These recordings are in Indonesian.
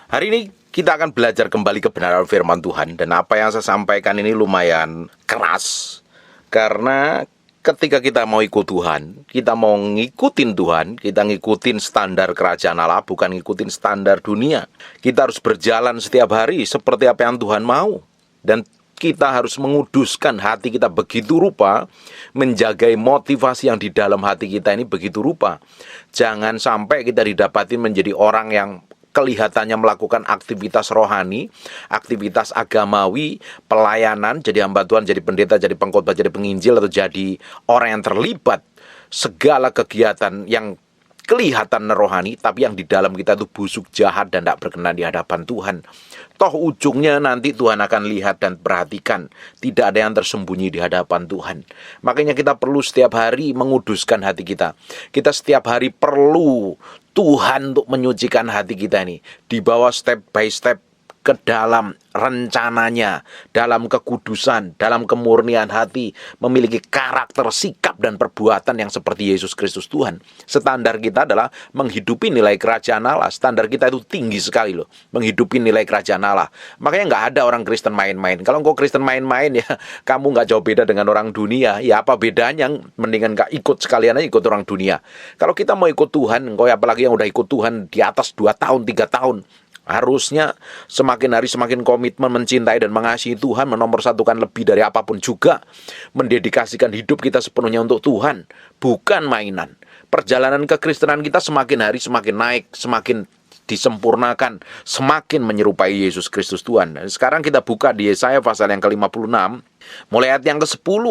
Hari ini kita akan belajar kembali kebenaran firman Tuhan. Dan apa yang saya sampaikan ini lumayan keras, karena ketika kita mau ikut Tuhan, kita mau ngikutin Tuhan, kita ngikutin standar kerajaan Allah, bukan ngikutin standar dunia. Kita harus berjalan setiap hari seperti apa yang Tuhan mau. Dan kita harus menguduskan hati kita begitu rupa, menjaga motivasi yang di dalam hati kita ini begitu rupa. Jangan sampai kita didapati menjadi orang yang kelihatannya melakukan aktivitas rohani, aktivitas agamawi, pelayanan, jadi hamba Tuhan, jadi pendeta, jadi pengkhotbah, jadi penginjil, atau jadi orang yang terlibat segala kegiatan yang kelihatan rohani, tapi yang di dalam kita itu busuk, jahat, dan tidak berkenan di hadapan Tuhan. Toh ujungnya nanti Tuhan akan lihat dan perhatikan, tidak ada yang tersembunyi di hadapan Tuhan. Makanya kita perlu setiap hari menguduskan hati kita. Kita setiap hari perlu Tuhan untuk menyucikan hati kita ini, dibawa step by step ke dalam rencananya, dalam kekudusan, dalam kemurnian hati, memiliki karakter, sikap, dan perbuatan yang seperti Yesus Kristus Tuhan. Standar kita adalah menghidupi nilai kerajaan Allah. Standar kita itu tinggi sekali loh, menghidupi nilai kerajaan Allah. Makanya nggak ada orang Kristen main-main. Kalau engkau Kristen main-main, ya kamu nggak jauh beda dengan orang dunia. Ya apa bedanya? Mendingan nggak ikut sekalian aja ikut orang dunia. Kalau kita mau ikut Tuhan, engkau apalagi yang udah ikut Tuhan di atas 2 tahun, 3 tahun, harusnya semakin hari semakin komitmen mencintai dan mengasihi Tuhan, menomorsatukan lebih dari apapun juga, mendedikasikan hidup kita sepenuhnya untuk Tuhan, bukan mainan. Perjalanan kekristenan kita semakin hari semakin naik, semakin disempurnakan, semakin menyerupai Yesus Kristus Tuhan. Dan sekarang kita buka di Yesaya pasal yang ke-56, mulai ayat yang ke-10.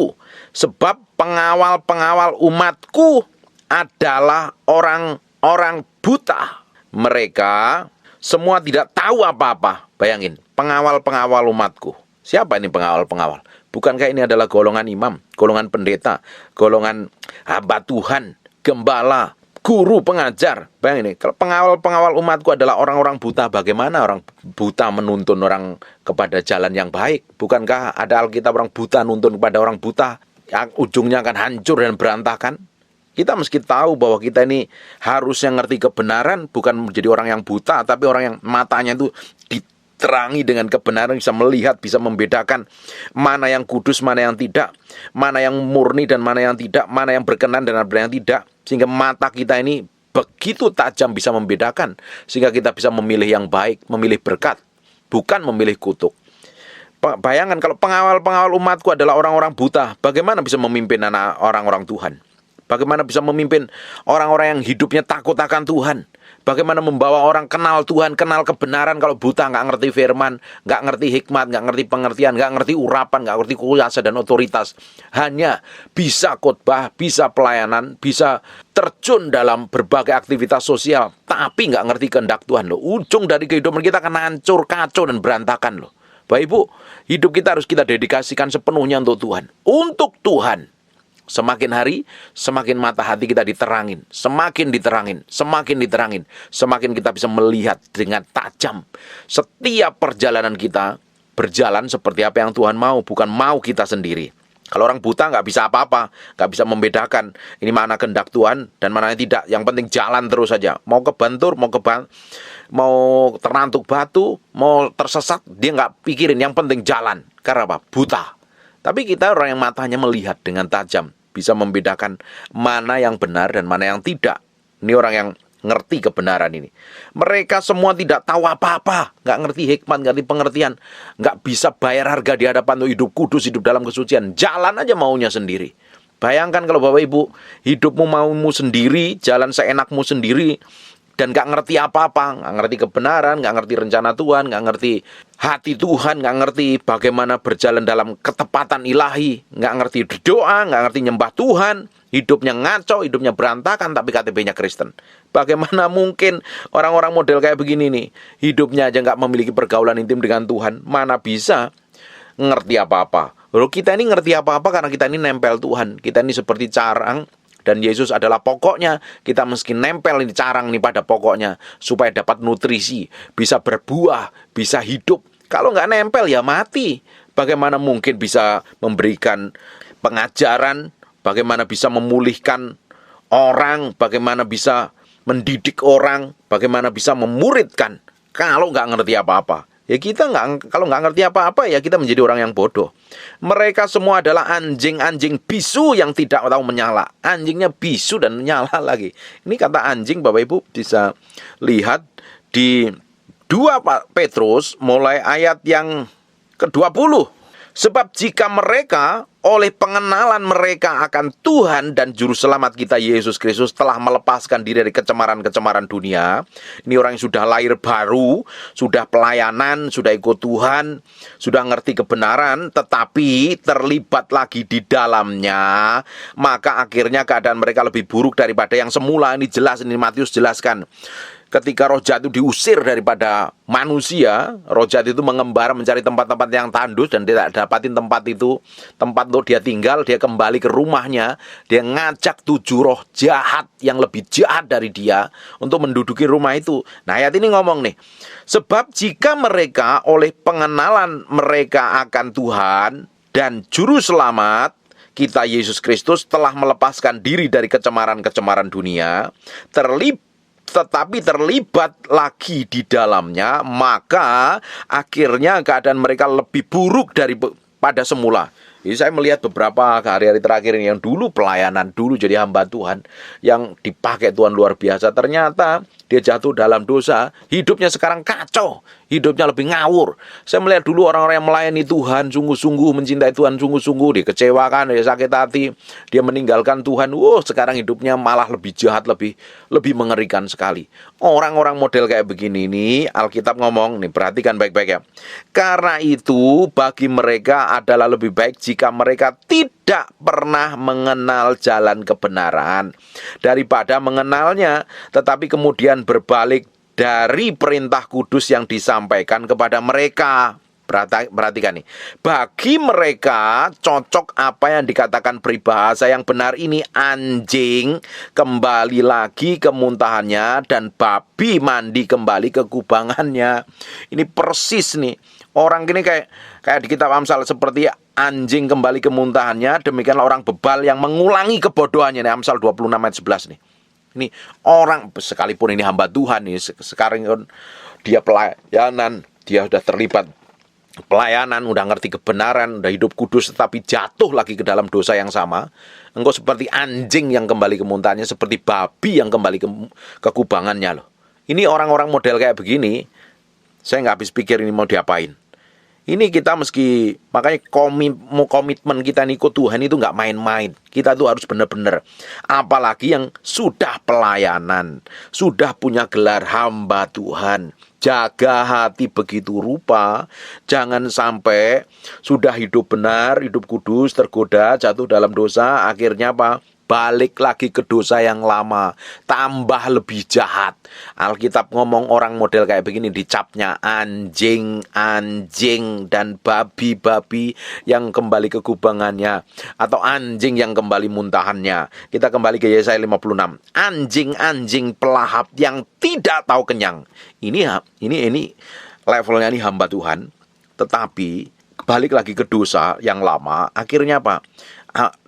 Sebab pengawal-pengawal umatku adalah orang-orang buta. Mereka semua tidak tahu apa-apa. Bayangin, pengawal-pengawal umatku. Siapa ini pengawal-pengawal? Bukankah ini adalah golongan imam, golongan pendeta, golongan hamba Tuhan, gembala, guru, pengajar. Bayangin ini, kalau pengawal-pengawal umatku adalah orang-orang buta, bagaimana orang buta menuntun orang kepada jalan yang baik? Bukankah ada Alkitab orang buta nuntun kepada orang buta, yang ujungnya akan hancur dan berantakan? Kita mesti tahu bahwa kita ini harusnya ngerti kebenaran, bukan menjadi orang yang buta, tapi orang yang matanya itu diterangi dengan kebenaran, bisa melihat, bisa membedakan mana yang kudus, mana yang tidak, mana yang murni dan mana yang tidak, mana yang berkenan dan mana yang tidak. Sehingga mata kita ini begitu tajam bisa membedakan, sehingga kita bisa memilih yang baik, memilih berkat, bukan memilih kutuk. Bayangkan kalau pengawal-pengawal umatku adalah orang-orang buta, bagaimana bisa memimpin anak orang-orang Tuhan? Bagaimana bisa memimpin orang-orang yang hidupnya takut akan Tuhan? Bagaimana membawa orang kenal Tuhan, kenal kebenaran kalau buta, nggak ngerti firman, nggak ngerti hikmat, nggak ngerti pengertian, nggak ngerti urapan, nggak ngerti kuasa dan otoritas. Hanya bisa khotbah, bisa pelayanan, bisa terjun dalam berbagai aktivitas sosial, tapi nggak ngerti kehendak Tuhan loh. Ujung dari kehidupan kita akan hancur, kacau, dan berantakan loh. Bapak Ibu, hidup kita harus kita dedikasikan sepenuhnya untuk Tuhan. Untuk Tuhan. Semakin hari, semakin mata hati kita diterangin, semakin diterangin, semakin diterangin, semakin kita bisa melihat dengan tajam. Setiap perjalanan kita berjalan seperti apa yang Tuhan mau, bukan mau kita sendiri. Kalau orang buta nggak bisa apa-apa, nggak bisa membedakan ini mana kehendak Tuhan dan mana yang tidak. Yang penting jalan terus saja. Mau kebentur, mau ternantuk batu, mau tersesat, dia nggak pikirin. Yang penting jalan. Karena apa? Buta. Tapi kita orang yang matanya melihat dengan tajam, bisa membedakan mana yang benar dan mana yang tidak. Ini orang yang ngerti kebenaran ini. Mereka semua tidak tahu apa-apa, nggak ngerti hikmat, nggak ngerti pengertian, nggak bisa bayar harga di hadapan untuk hidup kudus, hidup dalam kesucian. Jalan aja maunya sendiri. Bayangkan kalau Bapak Ibu, hidupmu maumu sendiri, jalan seenakmu sendiri, dan gak ngerti apa-apa, gak ngerti kebenaran, gak ngerti rencana Tuhan, gak ngerti hati Tuhan, gak ngerti bagaimana berjalan dalam ketepatan ilahi, gak ngerti berdoa, gak ngerti nyembah Tuhan, hidupnya ngaco, hidupnya berantakan, tapi KTP-nya Kristen. Bagaimana mungkin orang-orang model kayak begini nih, hidupnya aja gak memiliki pergaulan intim dengan Tuhan, mana bisa ngerti apa-apa. Lalu kita ini ngerti apa-apa karena kita ini nempel Tuhan, kita ini seperti carang, dan Yesus adalah pokoknya. Kita mesti nempel ini carang ini pada pokoknya, supaya dapat nutrisi, bisa berbuah, bisa hidup. Kalau nggak nempel ya mati. Bagaimana mungkin bisa memberikan pengajaran, bagaimana bisa memulihkan orang, bagaimana bisa mendidik orang, bagaimana bisa memuridkan, kalau nggak ngerti apa-apa. Ya kita kalau nggak ngerti apa-apa ya kita menjadi orang yang bodoh. Mereka semua adalah anjing-anjing bisu yang tidak tahu menyala. Anjingnya bisu dan menyala lagi. Ini kata anjing Bapak Ibu bisa lihat di 2 Petrus mulai ayat yang ke-20. Sebab jika mereka oleh pengenalan mereka akan Tuhan dan Juru Selamat kita Yesus Kristus telah melepaskan diri dari kecemaran-kecemaran dunia. Ini orang yang sudah lahir baru, sudah pelayanan, sudah ikut Tuhan, sudah ngerti kebenaran, tetapi terlibat lagi di dalamnya, maka akhirnya keadaan mereka lebih buruk daripada yang semula. Ini jelas, ini Matius jelaskan. Ketika roh jahat itu diusir daripada manusia, roh jahat itu mengembara mencari tempat-tempat yang tandus dan tidak dapatin tempat itu, tempat untuk dia tinggal, dia kembali ke rumahnya, dia ngajak 7 roh jahat yang lebih jahat dari dia untuk menduduki rumah itu. Nah, ayat ini ngomong nih, sebab jika mereka oleh pengenalan mereka akan Tuhan dan Juru Selamat kita Yesus Kristus telah melepaskan diri dari kecemaran-kecemaran dunia, tetapi terlibat lagi di dalamnya, maka akhirnya keadaan mereka lebih buruk daripada semula. Jadi saya melihat beberapa hari-hari terakhir ini yang dulu pelayanan, dulu jadi hamba Tuhan, yang dipakai Tuhan luar biasa, ternyata dia jatuh dalam dosa, hidupnya sekarang kacau, hidupnya lebih ngawur. Saya melihat dulu orang-orang yang melayani Tuhan sungguh-sungguh, mencintai Tuhan sungguh-sungguh, dikecewakan, dia sakit hati, dia meninggalkan Tuhan. Sekarang hidupnya malah lebih jahat, lebih mengerikan sekali. Orang-orang model kayak begini ini, Alkitab ngomong, nih perhatikan baik-baik ya. Karena itu bagi mereka adalah lebih baik jika mereka tidak pernah mengenal jalan kebenaran daripada mengenalnya, tetapi kemudian berbalik dari perintah kudus yang disampaikan kepada mereka. Perhatikan nih, bagi mereka cocok apa yang dikatakan peribahasa yang benar ini, anjing kembali lagi ke muntahannya dan babi mandi kembali ke kubangannya. Ini persis nih, orang gini kayak di kitab Amsal, seperti anjing kembali ke muntahannya, demikianlah orang bebal yang mengulangi kebodohannya. Ini Amsal 26 ayat 11 nih. Ini orang, sekalipun ini hamba Tuhan nih, sekarang dia pelayanan, dia sudah terlibat pelayanan, udah ngerti kebenaran, udah hidup kudus, tetapi jatuh lagi ke dalam dosa yang sama. Engkau seperti anjing yang kembali ke muntahannya, seperti babi yang kembali ke kubangannya loh. Ini orang-orang model kayak begini, saya nggak habis pikir ini mau diapain. Ini kita makanya komitmen kita ikut Tuhan itu nggak main-main. Kita tuh harus benar-benar. Apalagi yang sudah pelayanan, sudah punya gelar hamba Tuhan. Jaga hati begitu rupa, jangan sampai sudah hidup benar, hidup kudus, tergoda, jatuh dalam dosa, akhirnya apa? Balik lagi ke dosa yang lama, tambah lebih jahat. Alkitab ngomong orang model kayak begini dicapnya anjing dan babi-babi yang kembali ke kubangannya, atau anjing yang kembali muntahannya. Kita kembali ke Yesaya 56. Anjing-anjing pelahap yang tidak tahu kenyang. Ini levelnya ini hamba Tuhan, tetapi balik lagi ke dosa yang lama, akhirnya apa?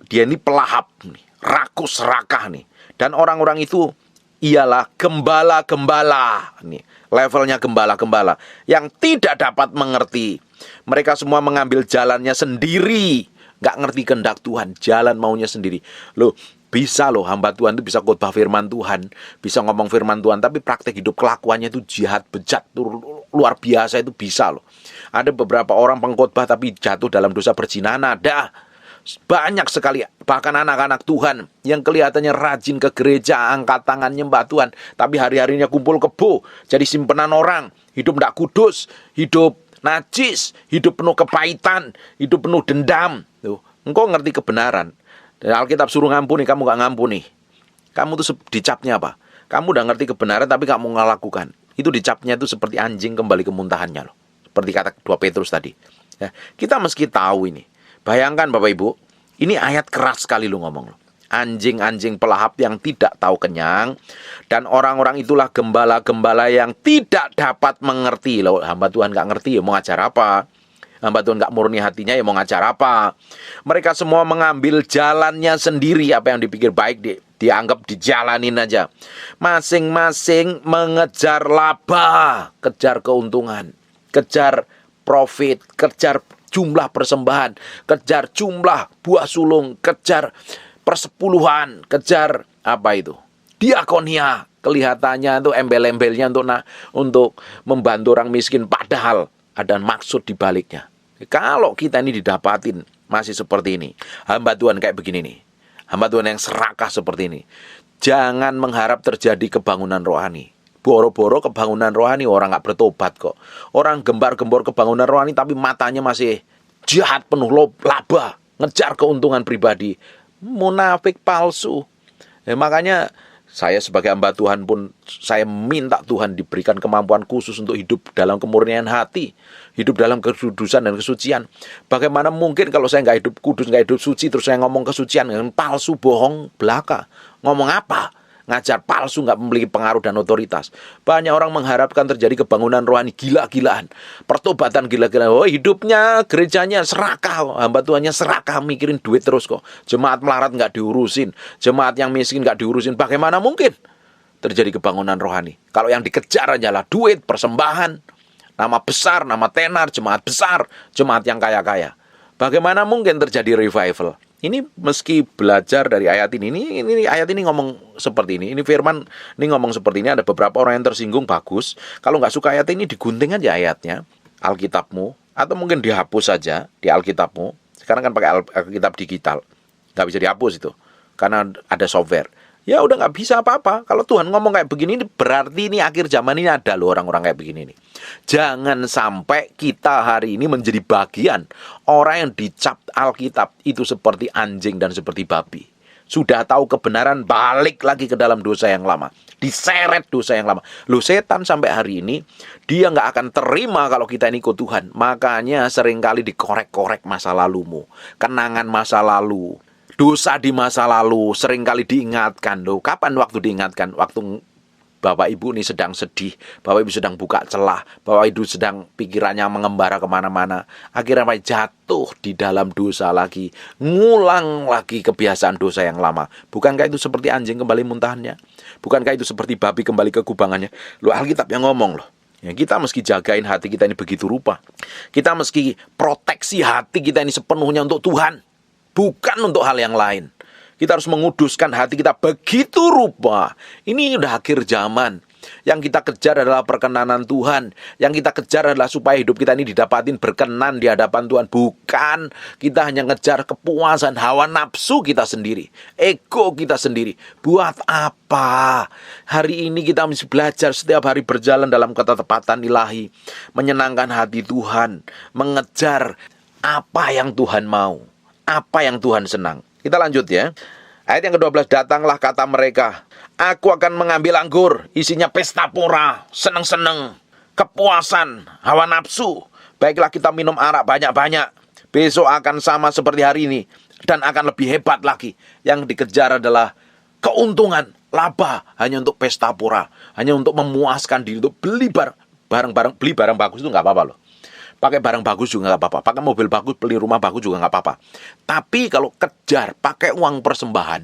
Dia ini pelahap nih, rakus serakah nih. Dan orang-orang itu ialah gembala-gembala nih, levelnya gembala-gembala yang tidak dapat mengerti. Mereka semua mengambil jalannya sendiri, nggak ngerti kehendak Tuhan, jalan maunya sendiri. Loh, bisa loh hamba Tuhan itu bisa khotbah firman Tuhan, bisa ngomong firman Tuhan, tapi praktek hidup kelakuannya itu jahat, bejat, luar biasa, itu bisa loh. Ada beberapa orang pengkhotbah tapi jatuh dalam dosa perzinahan, ada. Banyak sekali, bahkan anak-anak Tuhan yang kelihatannya rajin ke gereja, angkat tangan nyembah Tuhan, tapi hari-harinya kumpul kebo, jadi simpenan orang, hidup tidak kudus, hidup najis, hidup penuh kepahitan, hidup penuh dendam. Tuh, engkau ngerti kebenaran, dan Alkitab suruh ngampuni, kamu gak ngampuni. Kamu tuh dicapnya apa? Kamu udah ngerti kebenaran tapi gak mau ngelakukan. Itu dicapnya itu seperti anjing kembali ke muntahannya loh. Seperti kata 2 Petrus tadi ya, kita mesti tahu ini. Bayangkan Bapak Ibu, ini ayat keras sekali lu ngomong loh. Anjing-anjing pelahap yang tidak tahu kenyang, dan orang-orang itulah gembala-gembala yang tidak dapat mengerti. Loh, hamba Tuhan gak ngerti ya mau ajar apa? Hamba Tuhan nggak murni hatinya, ya mau ngajar apa? Mereka semua mengambil jalannya sendiri. Apa yang dipikir baik dianggap dijalanin aja. Masing-masing mengejar laba, kejar keuntungan, kejar profit, kejar jumlah persembahan, kejar jumlah buah sulung, kejar persepuluhan, kejar apa itu? Diakonia. Kelihatannya itu embel-embelnya untuk membantu orang miskin, padahal ada maksud di baliknya. Kalau kita ini didapatin masih seperti ini, hamba Tuhan kayak begini nih, hamba Tuhan yang serakah seperti ini, jangan mengharap terjadi kebangunan rohani. Boro-boro kebangunan rohani, orang gak bertobat kok. Orang gembar-gembor kebangunan rohani tapi matanya masih jahat, penuh laba, ngejar keuntungan pribadi. Munafik palsu. Makanya saya sebagai hamba Tuhan pun, saya minta Tuhan diberikan kemampuan khusus untuk hidup dalam kemurnian hati, hidup dalam kekudusan dan kesucian. Bagaimana mungkin kalau saya nggak hidup kudus, nggak hidup suci, terus saya ngomong kesucian dengan palsu, bohong, belaka. Ngomong apa? Ngajar palsu, nggak memiliki pengaruh dan otoritas. Banyak orang mengharapkan terjadi kebangunan rohani gila-gilaan, pertobatan gila-gilaan. Oh, hidupnya gerejanya serakah, hamba Tuhannya serakah, mikirin duit terus kok. Jemaat melarat nggak diurusin, jemaat yang miskin nggak diurusin. Bagaimana mungkin terjadi kebangunan rohani kalau yang dikejar adalah duit, persembahan, nama besar, nama tenar, jemaat besar, jemaat yang kaya-kaya? Bagaimana mungkin terjadi revival? Ini meski belajar dari ayat ini ayat ini ngomong seperti ini. Ini firman ini ngomong seperti ini. Ada beberapa orang yang tersinggung, bagus. Kalau nggak suka ayat ini, digunting aja ayatnya, Alkitabmu, atau mungkin dihapus saja di Alkitabmu. Sekarang kan pakai Alkitab digital, nggak bisa dihapus itu, karena ada software. Ya udah nggak bisa apa-apa. Kalau Tuhan ngomong kayak begini, berarti ini akhir zaman ini ada loh orang-orang kayak begini nih. Jangan sampai kita hari ini menjadi bagian orang yang dicap Alkitab itu seperti anjing dan seperti babi. Sudah tahu kebenaran, balik lagi ke dalam dosa yang lama, diseret dosa yang lama. Loh, setan sampai hari ini dia nggak akan terima kalau kita ini ikut Tuhan. Makanya seringkali dikorek-korek masa lalumu, kenangan masa lalu, dosa di masa lalu seringkali diingatkan. Loh, kapan waktu diingatkan? Waktu Bapak Ibu ini sedang sedih, Bapak Ibu sedang buka celah, Bapak Ibu sedang pikirannya mengembara kemana-mana, akhirnya jatuh di dalam dosa lagi, ngulang lagi kebiasaan dosa yang lama. Bukankah itu seperti anjing kembali muntahannya? Bukankah itu seperti babi kembali ke kubangannya? Loh, Alkitab yang ngomong loh. Ya, kita mesti jagain hati kita ini begitu rupa. Kita mesti proteksi hati kita ini sepenuhnya untuk Tuhan, bukan untuk hal yang lain. Kita harus menguduskan hati kita begitu rupa. Ini udah akhir zaman. Yang kita kejar adalah perkenanan Tuhan. Yang kita kejar adalah supaya hidup kita ini didapatin berkenan di hadapan Tuhan. Bukan kita hanya ngejar kepuasan hawa nafsu kita sendiri, ego kita sendiri. Buat apa? Hari ini kita mesti belajar setiap hari berjalan dalam ketepatan ilahi, menyenangkan hati Tuhan, mengejar apa yang Tuhan mau, apa yang Tuhan senang. Kita lanjut ya. Ayat yang ke-12, datanglah kata mereka, aku akan mengambil anggur, isinya pesta pora, seneng-seneng, kepuasan, hawa nafsu. Baiklah kita minum arak banyak-banyak. Besok akan sama seperti hari ini, dan akan lebih hebat lagi. Yang dikejar adalah keuntungan, laba, hanya untuk pesta pora, hanya untuk memuaskan diri, untuk beli barang-barang, beli barang bagus itu nggak apa-apa loh. Pakai barang bagus juga nggak apa-apa, pakai mobil bagus, beli rumah bagus juga nggak apa-apa. Tapi kalau kejar pakai uang persembahan,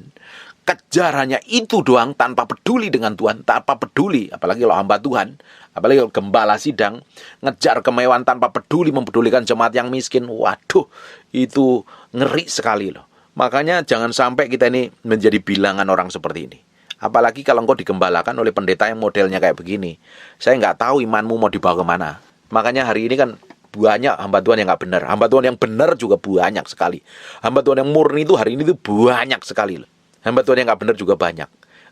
kejar hanya itu doang tanpa peduli dengan Tuhan, tanpa peduli, apalagi kalau hamba Tuhan, apalagi kalau gembala sidang, ngejar kemewahan tanpa peduli, mempedulikan jemaat yang miskin, waduh, itu ngeri sekali loh. Makanya jangan sampai kita ini menjadi bilangan orang seperti ini. Apalagi kalau engkau digembalakan oleh pendeta yang modelnya kayak begini. Saya nggak tahu imanmu mau dibawa kemana. Makanya hari ini kan banyak hamba Tuhan yang nggak benar. Hamba Tuhan yang benar juga banyak sekali. Hamba Tuhan yang murni itu hari ini tuh banyak sekali. Hamba Tuhan yang nggak benar juga banyak.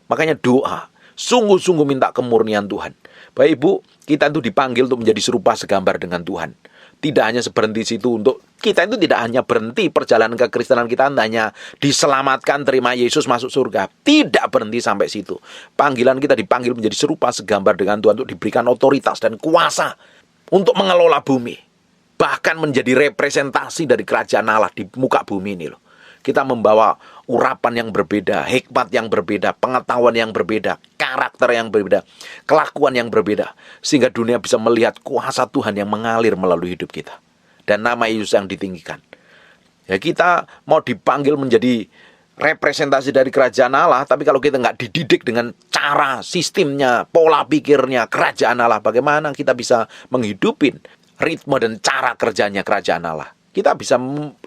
Makanya doa, sungguh-sungguh minta kemurnian Tuhan. Bapak Ibu, kita itu dipanggil untuk menjadi serupa segambar dengan Tuhan. Tidak hanya berhenti situ, untuk kita itu tidak hanya berhenti perjalanan kekristenan kita hanya diselamatkan, terima Yesus masuk surga. Tidak berhenti sampai situ. Panggilan kita dipanggil menjadi serupa segambar dengan Tuhan, untuk diberikan otoritas dan kuasa untuk mengelola bumi. Bahkan menjadi representasi dari kerajaan Allah di muka bumi ini loh. Kita membawa urapan yang berbeda, hikmat yang berbeda, pengetahuan yang berbeda, karakter yang berbeda, kelakuan yang berbeda. Sehingga dunia bisa melihat kuasa Tuhan yang mengalir melalui hidup kita. dan nama Yesus yang ditinggikan. Ya, kita mau dipanggil menjadi representasi dari kerajaan Allah, tapi kalau kita nggak dididik dengan cara, sistemnya, pola pikirnya kerajaan Allah, bagaimana kita bisa menghidupin ritme dan cara kerjanya kerajaan Allah? Kita bisa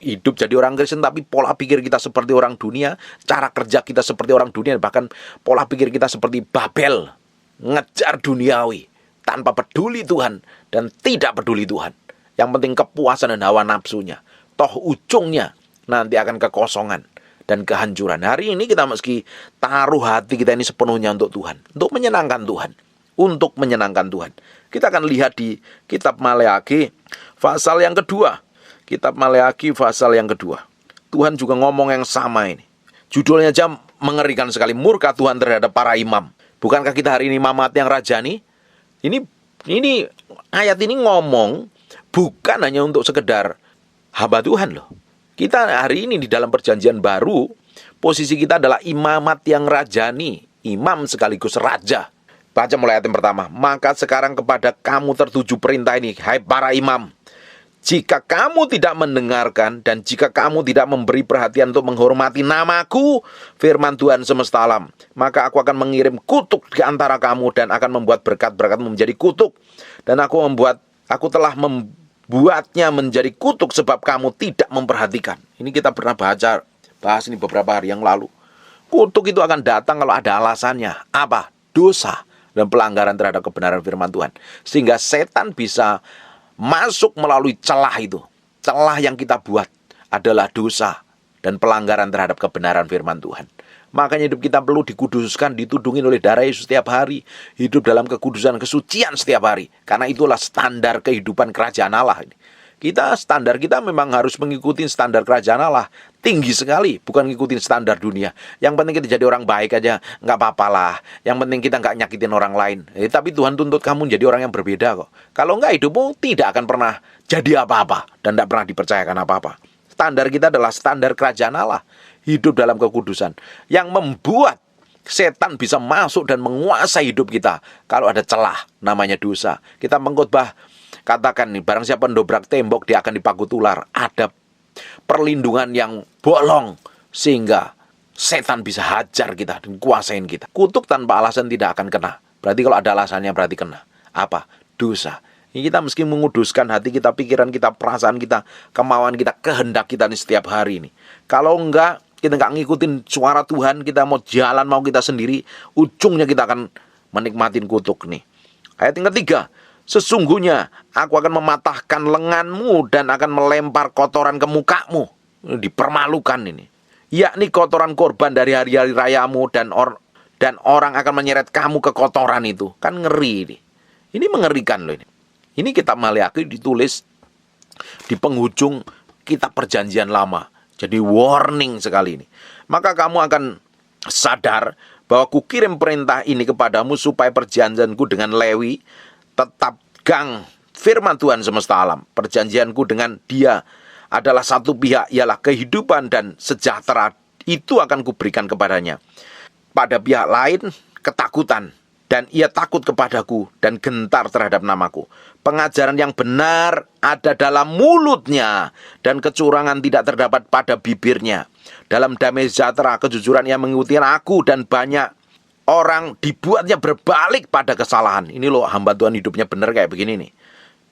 hidup jadi orang Kristen, tapi pola pikir kita seperti orang dunia, cara kerja kita seperti orang dunia, bahkan pola pikir kita seperti Babel, ngejar duniawi, tanpa peduli Tuhan, dan tidak peduli Tuhan. Yang penting kepuasan dan hawa nafsunya. Toh ujungnya nanti akan kekosongan dan kehancuran. Hari ini kita meski taruh hati kita ini sepenuhnya untuk Tuhan, untuk menyenangkan Tuhan, untuk menyenangkan Tuhan. Kita akan lihat di kitab Maleakhi pasal yang kedua. Kitab Maleakhi pasal yang kedua. Tuhan juga ngomong yang sama ini. Judulnya aja mengerikan sekali, murka Tuhan terhadap para imam. Bukankah kita hari ini imamat yang rajani? Ini ayat ini ngomong bukan hanya untuk sekedar hamba Tuhan loh. Kita hari ini di dalam perjanjian baru, posisi kita adalah imamat yang rajani, imam sekaligus raja. Baca mulai ayat yang pertama. Maka sekarang kepada kamu tertuju perintah ini, hai para imam. Jika kamu tidak mendengarkan dan jika kamu tidak memberi perhatian untuk menghormati namaku, firman Tuhan semesta alam, maka aku akan mengirim kutuk di antara kamu dan akan membuat berkat-berkatmu menjadi kutuk. Dan aku telah membuatnya menjadi kutuk sebab kamu tidak memperhatikan. Ini kita pernah bahas ini beberapa hari yang lalu. Kutuk itu akan datang kalau ada alasannya. Apa? Dosa dan pelanggaran terhadap kebenaran firman Tuhan. Sehingga setan bisa masuk melalui celah itu. Celah yang kita buat adalah dosa dan pelanggaran terhadap kebenaran firman Tuhan. Makanya hidup kita perlu dikuduskan, ditudungin oleh darah Yesus setiap hari. Hidup dalam kekudusan, kesucian setiap hari. Karena itulah standar kehidupan kerajaan Allah ini. Standar kita memang harus mengikuti standar kerajaan Allah. Tinggi sekali, bukan ngikutin standar dunia. Yang penting kita jadi orang baik aja, nggak apa-apalah. Yang penting kita nggak nyakitin orang lain. Tapi Tuhan tuntut kamu jadi orang yang berbeda kok. Kalau nggak, hidupmu tidak akan pernah jadi apa-apa dan tidak pernah dipercayakan apa-apa. Standar kita adalah standar kerajaan Allah. Hidup dalam kekudusan. Yang membuat setan bisa masuk dan menguasai hidup kita. Kalau ada celah, namanya dosa. Kita mengkhotbah, katakan nih, barang siapa mendobrak tembok, dia akan dipakut ular. Ada perlindungan yang bolong sehingga setan bisa hajar kita dan kuasain kita. Kutuk tanpa alasan tidak akan kena. Berarti kalau ada alasannya berarti kena. Apa? Dosa. Ini kita mesti menguduskan hati kita, pikiran kita, perasaan kita, kemauan kita, kehendak kita nih setiap hari ini. Kalau enggak, kita enggak ngikutin suara Tuhan, kita mau jalan mau kita sendiri, ujungnya kita akan menikmatin kutuk nih. Ayat yang ketiga. Sesungguhnya aku akan mematahkan lenganmu dan akan melempar kotoran ke mukamu. Dipermalukan ini. Yakni kotoran korban dari hari-hari rayamu dan orang akan menyeret kamu ke kotoran itu. Kan ngeri ini. Ini mengerikan loh ini. Ini kitab Maleakhi ditulis di penghujung kitab perjanjian lama. Jadi warning sekali ini. Maka kamu akan sadar bahwa kukirim perintah ini kepadamu supaya perjanjianku dengan Lewi tetap gang, firman Tuhan semesta alam. Perjanjianku dengan dia adalah satu pihak, ialah kehidupan dan sejahtera. Itu akan kuberikan kepadanya. Pada pihak lain, ketakutan. Dan ia takut kepadaku dan gentar terhadap namaku. Pengajaran yang benar ada dalam mulutnya dan kecurangan tidak terdapat pada bibirnya. Dalam damai sejahtera, kejujuran yang mengikuti aku dan banyak orang dibuatnya berbalik pada kesalahan. Ini loh, hamba Tuhan hidupnya benar kayak begini nih.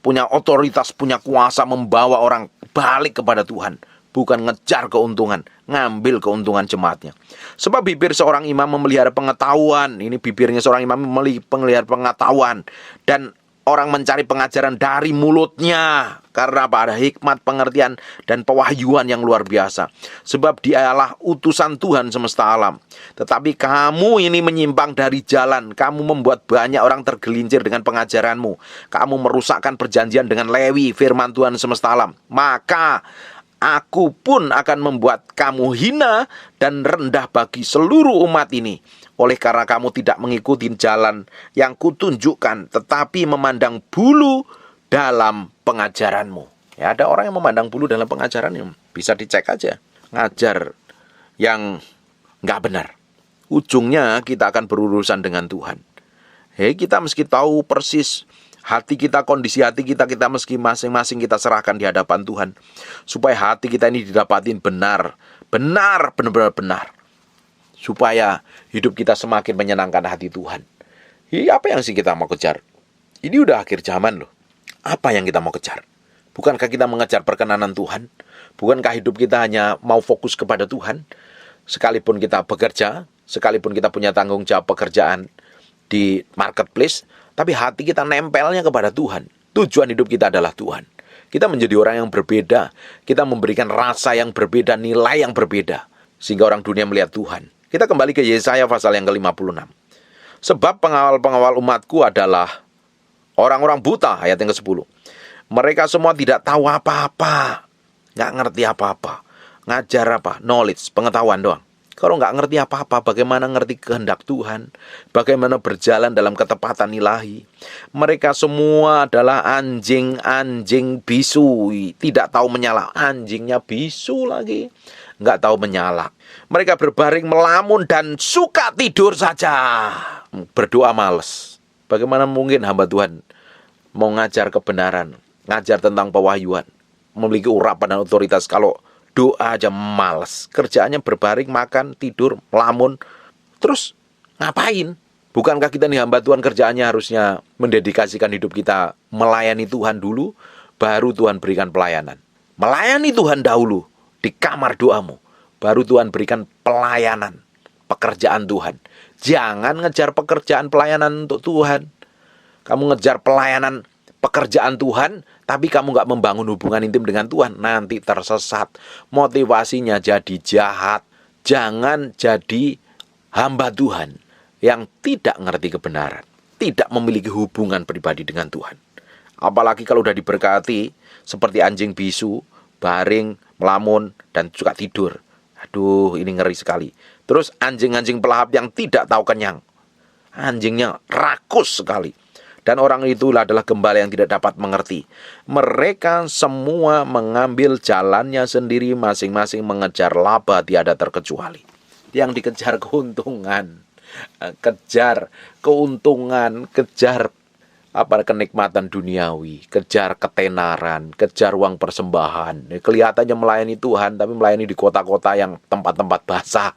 Punya otoritas, punya kuasa membawa orang balik kepada Tuhan. Bukan ngejar keuntungan, ngambil keuntungan jemaatnya. Sebab bibir seorang imam memelihara pengetahuan. Ini bibirnya seorang imam memelihara pengetahuan. Dan orang mencari pengajaran dari mulutnya. Karena apa? Ada hikmat, pengertian, dan pewahyuan yang luar biasa. Sebab dialah utusan Tuhan semesta alam. Tetapi kamu ini menyimpang dari jalan. Kamu membuat banyak orang tergelincir dengan pengajaranmu. Kamu merusakkan perjanjian dengan Lewi, firman Tuhan semesta alam. Maka aku pun akan membuat kamu hina dan rendah bagi seluruh umat ini. Oleh karena kamu tidak mengikuti jalan yang kutunjukkan, tetapi memandang bulu dalam pengajaranmu. Ya, ada orang yang memandang bulu dalam pengajarannya. Bisa dicek aja. Ngajar yang nggak benar. Ujungnya kita akan berurusan dengan Tuhan. Kita mesti tahu persis Hati kita, kondisi hati kita meski masing-masing kita serahkan di hadapan Tuhan. Supaya hati kita ini didapatin benar, benar-benar benar. Supaya hidup kita semakin menyenangkan hati Tuhan. Apa yang sih kita mau kejar? Ini udah akhir zaman loh. Apa yang kita mau kejar? Bukankah kita mengejar perkenanan Tuhan? Bukankah hidup kita hanya mau fokus kepada Tuhan? Sekalipun kita bekerja, sekalipun kita punya tanggung jawab pekerjaan di marketplace, tapi hati kita nempelnya kepada Tuhan. Tujuan hidup kita adalah Tuhan. Kita menjadi orang yang berbeda. Kita memberikan rasa yang berbeda, nilai yang berbeda. Sehingga orang dunia melihat Tuhan. Kita kembali ke Yesaya pasal yang ke-56. Sebab pengawal-pengawal umatku adalah orang-orang buta, ayat yang ke-10. Mereka semua tidak tahu apa-apa. Nggak ngerti apa-apa. Ngajar apa? Knowledge, pengetahuan doang. Kalau nggak ngerti apa-apa, bagaimana ngerti kehendak Tuhan? Bagaimana berjalan dalam ketepatan ilahi? Mereka semua adalah anjing-anjing bisu. Tidak tahu menyala. Anjingnya bisu lagi. Nggak tahu menyala. Mereka berbaring melamun dan suka tidur saja. Berdoa males. Bagaimana mungkin hamba Tuhan mau ngajar kebenaran, ngajar tentang pewahyuan, memiliki urapan dan otoritas kalau doa aja males. Kerjaannya berbaring, makan, tidur, melamun. Terus ngapain? Bukankah kita nih hamba Tuhan kerjaannya harusnya mendedikasikan hidup kita melayani Tuhan dulu, baru Tuhan berikan pelayanan. Melayani Tuhan dahulu di kamar doamu, baru Tuhan berikan pelayanan, pekerjaan Tuhan. Jangan ngejar pekerjaan pelayanan untuk Tuhan. Kamu ngejar pelayanan pekerjaan Tuhan, tapi kamu nggak membangun hubungan intim dengan Tuhan, nanti tersesat. Motivasinya jadi jahat. Jangan jadi hamba Tuhan yang tidak ngerti kebenaran, tidak memiliki hubungan pribadi dengan Tuhan. Apalagi kalau udah diberkati, seperti anjing bisu, baring, melamun, dan suka tidur. Aduh, ini ngeri sekali. Terus anjing-anjing pelahap yang tidak tahu kenyang. Anjingnya rakus sekali. Dan orang itulah adalah gembala yang tidak dapat mengerti. Mereka semua mengambil jalannya sendiri, masing-masing mengejar laba tiada terkecuali. Yang dikejar keuntungan, kejar keuntungan, kejar kenikmatan duniawi, kejar ketenaran, kejar uang persembahan. Kelihatannya melayani Tuhan, tapi melayani di kota-kota yang tempat-tempat basah.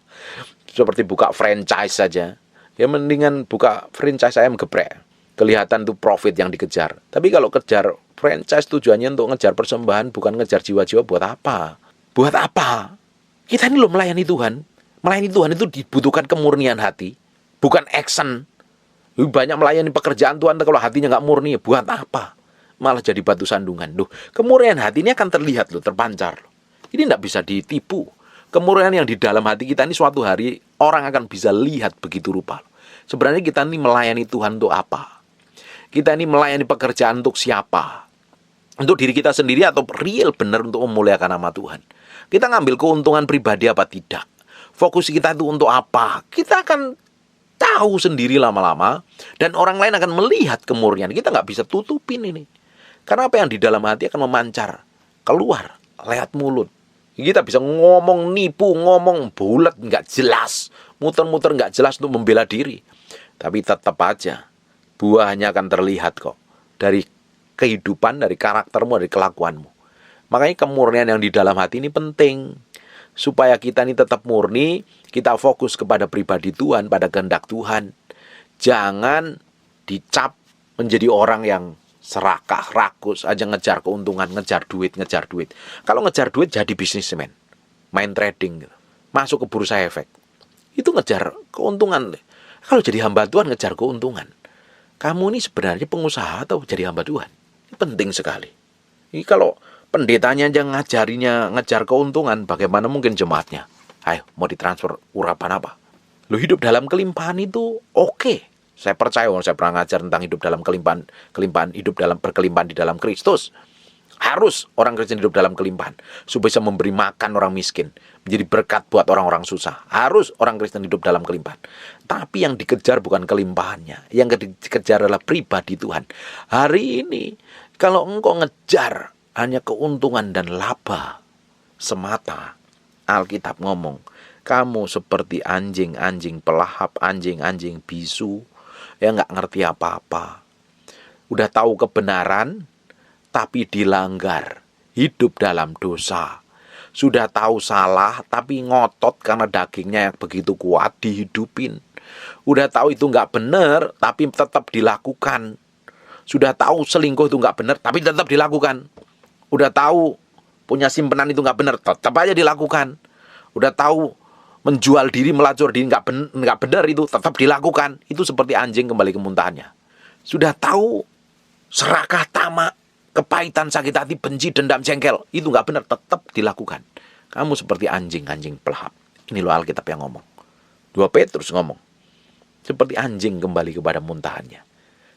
Seperti buka franchise saja. Ya mendingan buka franchise ayam geprek. Kelihatan tuh profit yang dikejar. Tapi kalau kejar franchise tujuannya untuk ngejar persembahan, bukan ngejar jiwa-jiwa, buat apa? Buat apa? Kita ini loh melayani Tuhan. Melayani Tuhan itu dibutuhkan kemurnian hati, bukan action. Banyak melayani pekerjaan Tuhan, kalau hatinya nggak murni, buat apa? Malah jadi batu sandungan. Loh, kemurnian hati ini akan terlihat loh, terpancar loh. Ini nggak bisa ditipu. Kemurnian yang di dalam hati kita ini suatu hari orang akan bisa lihat begitu rupa. Sebenarnya kita ini melayani Tuhan untuk apa? Kita ini melayani pekerjaan untuk siapa? Untuk diri kita sendiri atau real benar untuk memuliakan nama Tuhan? Kita ngambil keuntungan pribadi apa tidak? Fokus kita itu untuk apa? Kita akan tahu sendiri lama-lama. Dan orang lain akan melihat kemurnian. Kita nggak bisa tutupin ini. Karena apa yang di dalam hati akan memancar keluar lewat mulut. Kita bisa ngomong nipu, ngomong bulat, nggak jelas. Muter-muter nggak jelas untuk membela diri. Tapi tetap aja buahnya akan terlihat kok. Dari kehidupan, dari karaktermu, dari kelakuanmu. Makanya kemurnian yang di dalam hati ini penting. Supaya kita ini tetap murni, kita fokus kepada pribadi Tuhan, pada kehendak Tuhan. Jangan dicap menjadi orang yang serakah, rakus, aja ngejar keuntungan, ngejar duit. Kalau ngejar duit jadi bisnismen, main trading, gitu. Masuk ke bursa efek. Itu ngejar keuntungan. Kalau jadi hamba Tuhan ngejar keuntungan. Kamu ini sebenarnya pengusaha atau jadi hamba Tuhan? Ini penting sekali. Ini kalau pendetanya aja ngajarinya ngejar keuntungan, bagaimana mungkin jemaatnya? Ayo, mau ditransfer urapan apa? Lo hidup dalam kelimpahan itu oke. Saya percaya, saya pernah ngajar tentang hidup dalam kelimpahan, hidup dalam berkelimpahan di dalam Kristus. Harus orang Kristen hidup dalam kelimpahan supaya bisa memberi makan orang miskin, menjadi berkat buat orang-orang susah. Harus orang Kristen hidup dalam kelimpahan. Tapi yang dikejar bukan kelimpahannya, yang dikejar adalah pribadi Tuhan. Hari ini kalau engkau ngejar hanya keuntungan dan laba semata, Alkitab ngomong, kamu seperti anjing-anjing pelahap, anjing-anjing bisu yang nggak ngerti apa-apa. Udah tahu kebenaran, tapi dilanggar. Hidup dalam dosa. Sudah tahu salah, tapi ngotot karena dagingnya yang begitu kuat, dihidupin. Udah tahu itu nggak benar, tapi tetap dilakukan. Sudah tahu selingkuh itu nggak benar, tapi tetap dilakukan. Udah tahu punya simpenan itu nggak benar, tetap aja dilakukan. Udah tahu menjual diri, melacur diri nggak benar itu, tetap dilakukan. Itu seperti anjing kembali ke muntahannya. Sudah tahu serakah, tamak, kepahitan, sakit hati, benci, dendam, jengkel, itu nggak benar, tetap dilakukan. Kamu seperti anjing pelahap. Ini loh Alkitab yang ngomong. 2 Petrus ngomong. Seperti anjing kembali kepada muntahannya.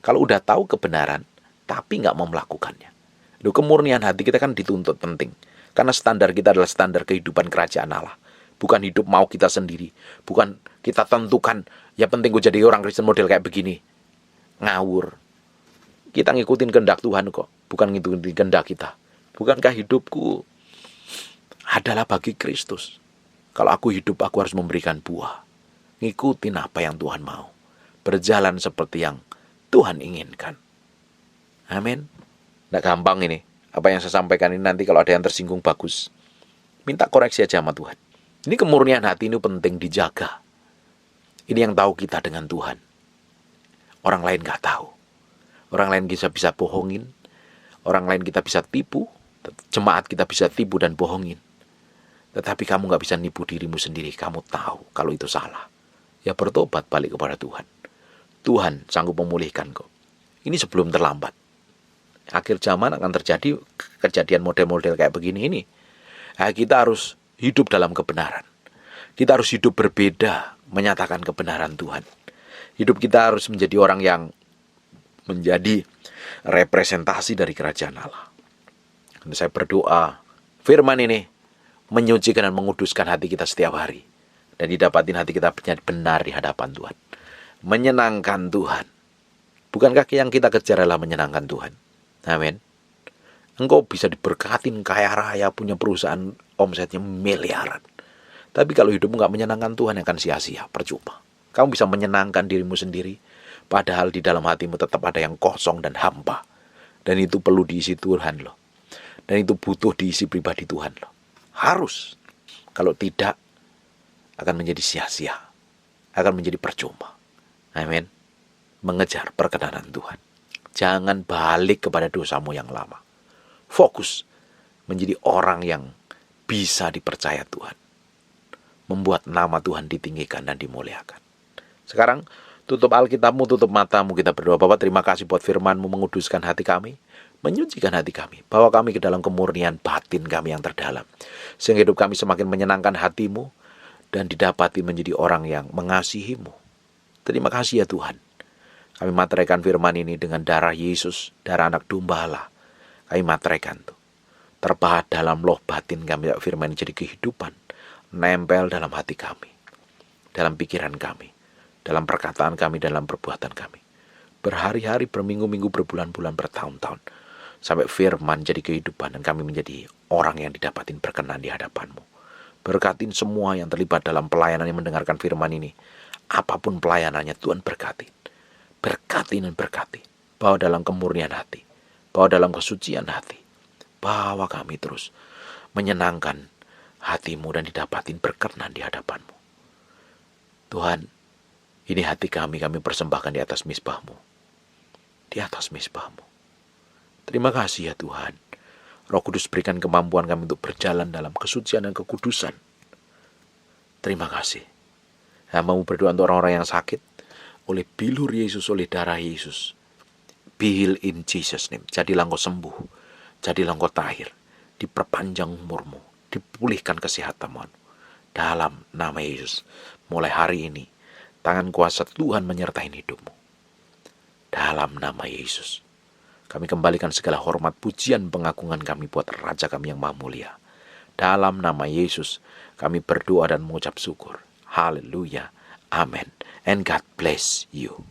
Kalau udah tahu kebenaran, tapi nggak mau melakukannya. Loh, kemurnian hati kita kan dituntut penting. Karena standar kita adalah standar kehidupan kerajaan Allah. Bukan hidup mau kita sendiri. Bukan kita tentukan, ya penting gue jadi orang Kristen model kayak begini. Ngawur. Kita ngikutin kehendak Tuhan kok. Bukan ngikutin kehendak kita. Bukankah hidupku adalah bagi Kristus? Kalau aku hidup, aku harus memberikan buah. Ngikutin apa yang Tuhan mau. Berjalan seperti yang Tuhan inginkan. Amin. Nggak gampang ini. Apa yang saya sampaikan ini nanti kalau ada yang tersinggung bagus. Minta koreksi aja sama Tuhan. Ini kemurnian hati ini penting dijaga. Ini yang tahu kita dengan Tuhan. Orang lain nggak tahu. Orang lain bisa bohongin. Orang lain kita bisa tipu. Jemaat kita bisa tipu dan bohongin. Tetapi kamu nggak bisa nipu dirimu sendiri. Kamu tahu kalau itu salah. Ya bertobat balik kepada Tuhan. Tuhan sanggup memulihkan kok. Ini sebelum terlambat. Akhir zaman akan terjadi kejadian model-model kayak begini ini. Nah, kita harus hidup dalam kebenaran. Kita harus hidup berbeda, menyatakan kebenaran Tuhan. Hidup kita harus menjadi orang yang menjadi representasi dari kerajaan Allah. Dan saya berdoa, firman ini menyucikan dan menguduskan hati kita setiap hari. Dan didapatin hati kita benar di hadapan Tuhan. Menyenangkan Tuhan. Bukankah yang kita kejar adalah menyenangkan Tuhan? Amin. Engkau bisa diberkatin kaya raya, punya perusahaan omsetnya miliaran. Tapi kalau hidupmu gak menyenangkan Tuhan, akan sia-sia, percuma. Kamu bisa menyenangkan dirimu sendiri, padahal di dalam hatimu tetap ada yang kosong dan hampa. Dan itu perlu diisi Tuhan loh. Dan itu butuh diisi pribadi Tuhan loh. Harus. Kalau tidak, akan menjadi sia-sia. Akan menjadi percuma. Amin. Mengejar perkenanan Tuhan. Jangan balik kepada dosamu yang lama. Fokus menjadi orang yang bisa dipercaya Tuhan. Membuat nama Tuhan ditinggikan dan dimuliakan. Sekarang tutup Alkitabmu, tutup matamu, kita berdoa. Bapa, terima kasih buat firman-Mu menguduskan hati kami, menyucikan hati kami, bawa kami ke dalam kemurnian batin kami yang terdalam, sehingga hidup kami semakin menyenangkan hati-Mu dan didapati menjadi orang yang mengasihi-Mu. Terima kasih ya Tuhan. Kami materaikan firman ini dengan darah Yesus, darah anak domba Allah. Kami materaikan tuh. Terpahat dalam loh batin kami, firman ini jadi kehidupan. Nempel dalam hati kami, dalam pikiran kami, dalam perkataan kami, dalam perbuatan kami. Berhari-hari, berminggu-minggu, berbulan-bulan, bertahun-tahun. Sampai firman jadi kehidupan dan kami menjadi orang yang didapatin berkenan di hadapan-Mu. Berkatin semua yang terlibat dalam pelayanan yang mendengarkan firman ini. Apapun pelayanannya, Tuhan berkati. Berkati dan berkati. Bawa dalam kemurnian hati. Bawa dalam kesucian hati. Bawa kami terus menyenangkan hati-Mu dan didapatin berkenan di hadapan-Mu. Tuhan, ini hati kami persembahkan di atas mizbah-Mu. Di atas mizbah-Mu. Terima kasih ya Tuhan. Roh Kudus berikan kemampuan kami untuk berjalan dalam kesucian dan kekudusan. Terima kasih. Hamba-Mu berdoa untuk orang-orang yang sakit. Oleh bilur Yesus, oleh darah Yesus. Be healed in Jesus name. Jadilah engkau sembuh. Jadilah engkau tahir. Diperpanjang umurmu. Dipulihkan kesehatanmu. Dalam nama Yesus. Mulai hari ini. Tangan kuasa Tuhan menyertai hidupmu. Dalam nama Yesus. Kami kembalikan segala hormat, pujian, pengagungan kami buat Raja kami yang Maha Mulia. Dalam nama Yesus. Kami berdoa dan mengucap syukur. Haleluya. Amen. And God bless you.